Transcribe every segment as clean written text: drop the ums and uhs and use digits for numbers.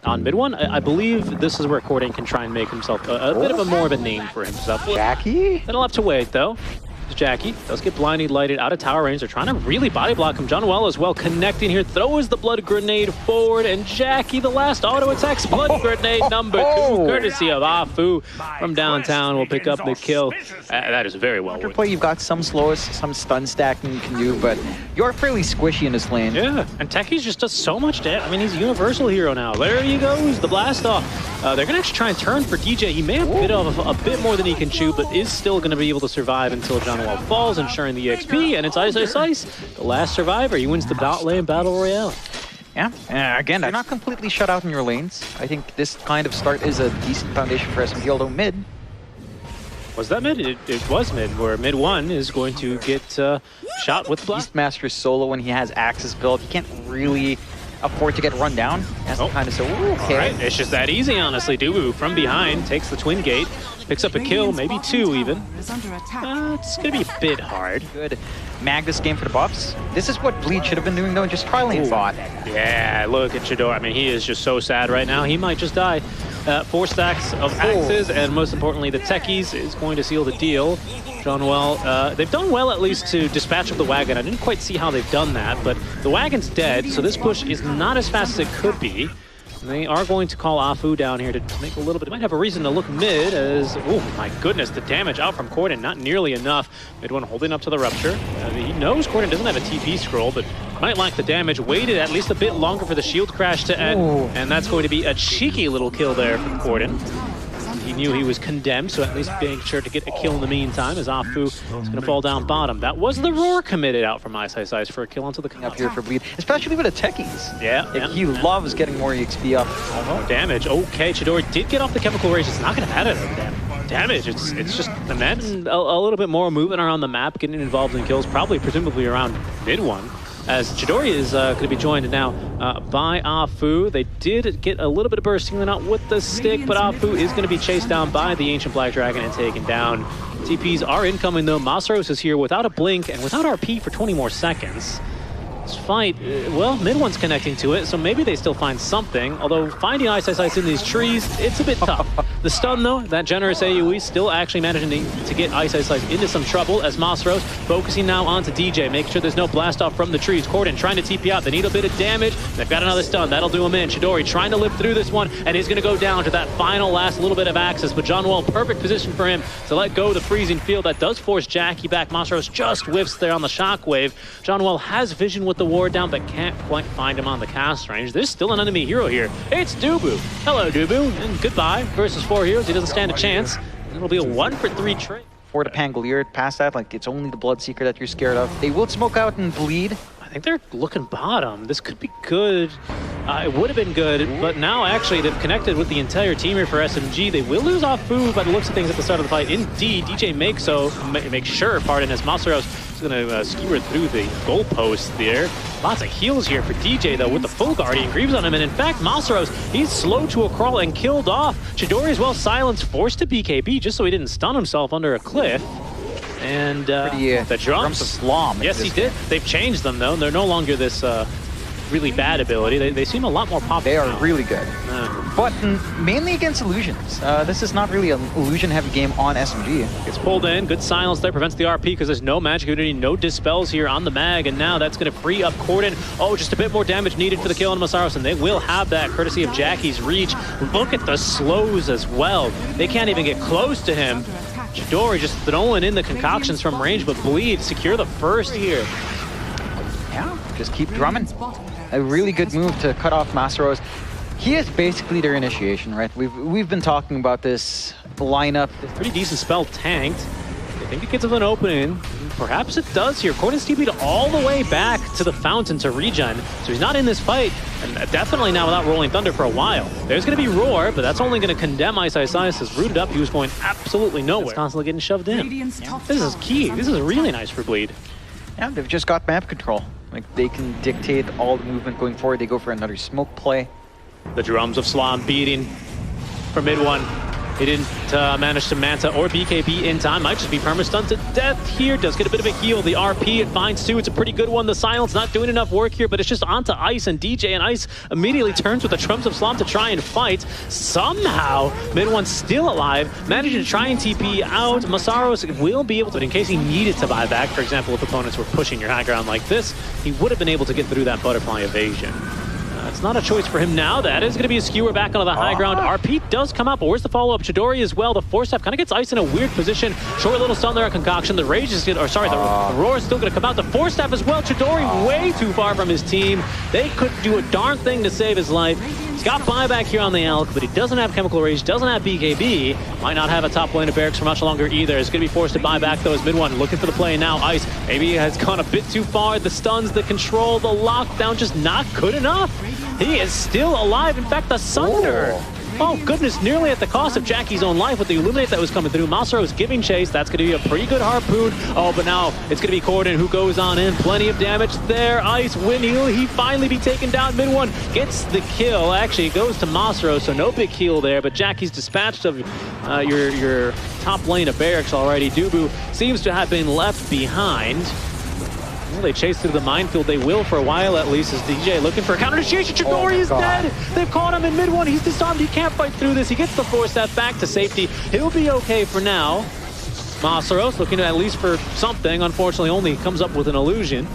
On mid one, I believe this is where Corden can try and make himself a bit of a more of a name for himself. Jackie? Then he'll have to wait, though. Jackie does get blinded, lighted out of tower range. They're trying to really body block him. johnwell as well connecting here, throws the blood grenade forward, and Jackie, the last auto attacks, blood grenade number 2, courtesy of Afu from downtown, will pick up the kill. That is very well After play, you've got some slows, some stun stacking you can do, but you're fairly squishy in this lane. Yeah, and Techies just does so much damage. I mean, he's a universal hero now. There he goes, the blast off. They're going to actually try and turn for DJ. He may have bit off a bit more than he can chew, but is still going to be able to survive until johnwell falls, ensuring the XP, and it's Ice Ice Ice, the last survivor. He wins the bot lane battle royale. Yeah, again, they're not completely shut out in your lanes. I think this kind of start is a decent foundation for SMG, although mid. Was that mid? It was mid, where mid one is going to get shot with blast. Beastmaster solo when he has Axis built, he can't really afford to get run down. That's kind of so okay. Right. It's just that easy, honestly. Dubu from behind takes the twin gate, picks up a kill, maybe 2 even. It's gonna be a bit hard. Good mag this game for the buffs. This is what Bleed should have been doing though, just try lane bot. Yeah, look at Chidori. I mean, he is just so sad right now. He might just die. 4 stacks of axes, and most importantly, the Techies is going to seal the deal. johnwell, they've done well at least to dispatch of the wagon. I didn't quite see how they've done that, but the wagon's dead, so this push is not as fast as it could be. And they are going to call Afu down here to make a little bit. Might have a reason to look mid as, oh my goodness, the damage out from Corden, not nearly enough. Mid one holding up to the rupture. He knows Corden doesn't have a TP scroll, but might lack the damage. Waited at least a bit longer for the shield crash to end, and that's going to be a cheeky little kill there from Corden. He knew he was condemned, so at least being sure to get a kill in the meantime as Afu is going to fall down bottom. That was the roar committed out from Ice Ice Ice for a kill onto the up here for Bleed, especially with the Techies. Yeah. He loves getting more EXP up. Damage. Okay, Chidori did get off the chemical rage. It's not going to add it damage. It's just immense. A little bit more movement around the map, getting involved in kills, probably presumably around mid one. As Chidori is going to be joined now by Afu. They did get a little bit of burst healing out with the stick, but Afu is going to be chased down by the Ancient Black Dragon and taken down. TPs are incoming though. Masros is here without a blink and without RP for 20 more seconds. This fight, well, mid one's connecting to it, so maybe they still find something. Although finding Ice Ice Ice in these trees, it's a bit tough. The stun though, that generous AoE still actually managing to get Ice Ice Ice into some trouble as Masros focusing now onto DJ, making sure there's no blast off from the trees. Corden trying to TP out, they need a bit of damage. They've got another stun, that'll do him in. Chidori trying to live through this one, and he's gonna go down to that final last little bit of access, but johnwell, perfect position for him to let go of the freezing field. That does force Jackie back. Masros just whiffs there on the shockwave. johnwell has vision with the ward down, but can't quite find him on the cast range. There's still an enemy hero here. It's Dubu. Hello, Dubu, and goodbye. Versus 4 heroes, he doesn't stand a chance. It'll be a 1-for-3 trade. For the Pangolier, past that, like, it's only the Bloodseeker that you're scared of. They will smoke out and Bleed. I think they're looking bottom. This could be good. It would have been good, but now actually they've connected with the entire team here for SMG. They will lose off food by the looks of things at the start of the fight. Indeed, DJ makes sure, as Masaros is going to skewer through the goalpost there. Lots of heals here for DJ though with the full Guardian Greaves on him, and in fact, Masaros, he's slow to a crawl and killed off. Chidori as well silenced, forced to BKB just so he didn't stun himself under a cliff. And the drums of Slom. Yes, he did. They've changed them though. They're no longer this really bad ability. They seem a lot more popular. They are really good. But mainly against illusions. This is not really an illusion-heavy game on SMG. Gets pulled in. Good silence there. Prevents the RP because there's no magic unity, no dispels here on the mag. And now that's going to free up Corden. Oh, just a bit more damage needed for the kill on Masaros. And they will have that courtesy of Jackie's reach. Look at the slows as well. They can't even get close to him. Chidori just throwing in the concoctions from range, but Bleed secure the first here. Yeah, just keep drumming. A really good move to cut off Masaros. He is basically their initiation, right? We've been talking about this lineup. Pretty decent spell tanked. I think it gets an opening. Perhaps it does here. Corden's TP'd all the way back to the fountain to regen, so he's not in this fight, and definitely now without Rolling Thunder for a while. There's going to be Roar, but that's only going to condemn Ice Ice Ice. As rooted up, he was going absolutely nowhere. It's constantly getting shoved in. This is key. This is really nice for Bleed. Yeah, they've just got map control. Like, they can dictate all the movement going forward. They go for another smoke play. The drums of Slom beating for mid one. He didn't manage to Manta or BKB in time. Might just be perma-stunned to death here. Does get a bit of a heal. The RP, it finds two. It's a pretty good one. The silence not doing enough work here, but it's just onto Ice and DJ, and Ice immediately turns with the Trumps of Slom to try and fight. Somehow, Mid-1 still alive, managing to try and TP out. Masaros will be able to, but in case he needed to buy back, for example, if opponents were pushing your high ground like this, he would have been able to get through that butterfly evasion. It's not a choice for him now. That is going to be a skewer back onto the high ground. RP does come up, but where's the follow-up? Chidori as well. The force step kind of gets Ice in a weird position. Short little stun there at Concoction. The Rage is, or sorry, the Roar is still going to come out. The force step as well. Chidori way too far from his team. They couldn't do a darn thing to save his life. He's got buyback here on the Elk, but he doesn't have Chemical Rage, doesn't have BKB. Might not have a top lane of Barracks for much longer either. It's going to be forced to buy back though as Mid-1 looking for the play now. Ice maybe has gone a bit too far. The stuns, the control, the lockdown just not good enough. He is still alive. In fact, the Sunder. Oh goodness, nearly at the cost of Jackie's own life with the Illuminate that was coming through. Masaro's giving chase. That's going to be a pretty good harpoon. Oh, but now it's going to be Corden who goes on in. Plenty of damage there. Ice, will he finally be taken down? Mid-1 gets the kill. Actually, it goes to Masaro, so no big heal there. But Jackie's dispatched of your top lane of Barracks already. Dubu seems to have been left behind. Well, they chase through the minefield. They will for a while at least as DJ looking for a counter initiation. Chidori is dead. They've caught him in Mid-1. He's disarmed. He can't fight through this. He gets the force step back to safety. He'll be okay for now. Masaros looking at least for something. Unfortunately, only comes up with an illusion.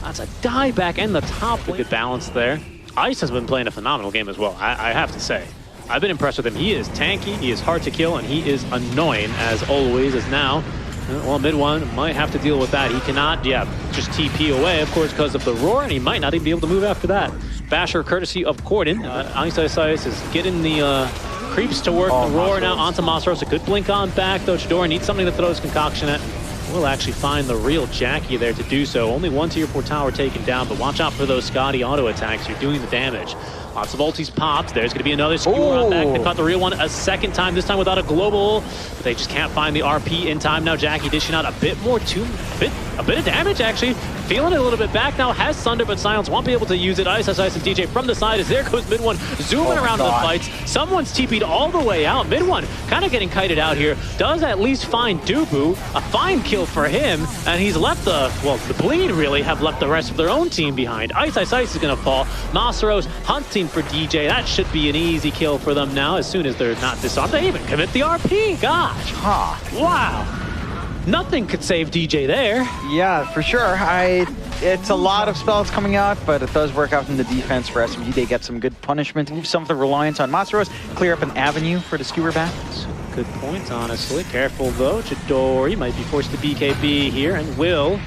That's a die back and the top lane. Good balance there. Ice has been playing a phenomenal game as well, I have to say. I've been impressed with him. He is tanky, he is hard to kill, and he is annoying as always, as now. Well, Mid-1 might have to deal with that. He cannot, just TP away, of course, because of the Roar, and he might not even be able to move after that. Basher, courtesy of Corden. Ice is getting the creeps to work. The Roar now onto Masaros. A good blink on back, though. Chidori needs something to throw his Concoction at. We'll actually find the real Jackie there to do so. Only one tier 4 tower taken down, but watch out for those Scotty auto attacks. You're doing the damage. Lots of ultis popped. There's going to be another skewer on back. They caught the real one a second time, this time without a global. But they just can't find the RP in time. Now Jackie dishing out a bit more, a bit of damage actually. Feeling it a little bit back now. Has Sunder, but Silence won't be able to use it. Ice and DJ from the side as there goes Mid-1 zooming around the fights. Someone's TP'd all the way out. Mid-1 kind of getting kited out here. Does at least find Dubu. A fine kill for him. And he's left the Bleed really have left the rest of their own team behind. Ice is going to fall. Masaros hunting for DJ. That should be an easy kill for them now as soon as they're not disarmed. They even commit the RP. Gosh. Wow. Nothing could save DJ there. Yeah, for sure. It's a lot of spells coming out, but it does work out in the defense for SMG. They get some good punishment. Move some of the reliance on Masaros. Clear up an avenue for the skewer back. Good point, honestly. Careful, though. Chidori might be forced to BKB here, and will.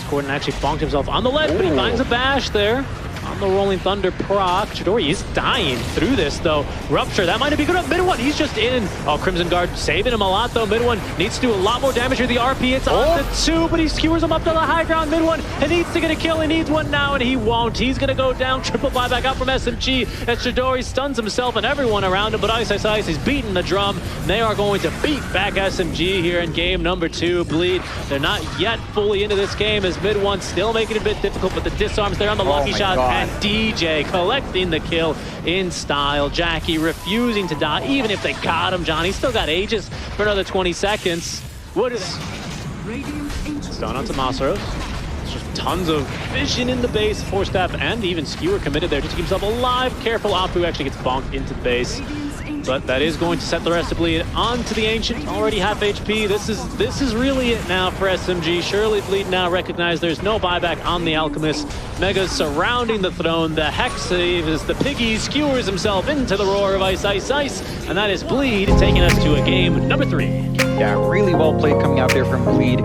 Corden actually bonked himself on the ledge, but he finds a bash there. On the Rolling Thunder proc. Chidori is dying through this, though. Rupture, that might have been good up. Mid-1, he's just in. Oh, Crimson Guard saving him a lot, though. Mid-1 needs to do a lot more damage here. The RP, it's on the 2, but he skewers him up to the high ground. Mid-1, he needs to get a kill. He needs one now, and he won't. He's going to go down. Triple buyback out from SMG as Chidori stuns himself and everyone around him, but Ice is beating the drum. They are going to beat back SMG here in game number 2. Bleed, they're not yet fully into this game as Mid-1 still making it a bit difficult, but the disarms there on the lucky shot. And DJ collecting the kill in style. Jackie refusing to die, even if they got him, John. He's still got Aegis for another 20 seconds. What is... Stun onto Masaros. There's just tons of vision in the base. Force step and even skewer committed there just to keep himself alive. Careful, Apu actually gets bonked into the base. But that is going to set the rest of Bleed onto the Ancient, already half HP. This is really it now for SMG. Surely Bleed now recognize there's no buyback on the Alchemist. Mega's surrounding the throne. The Hex save as the Piggy skewers himself into the Roar of Ice. And that is Bleed taking us to a game number 3. Yeah, really well played coming out there from Bleed.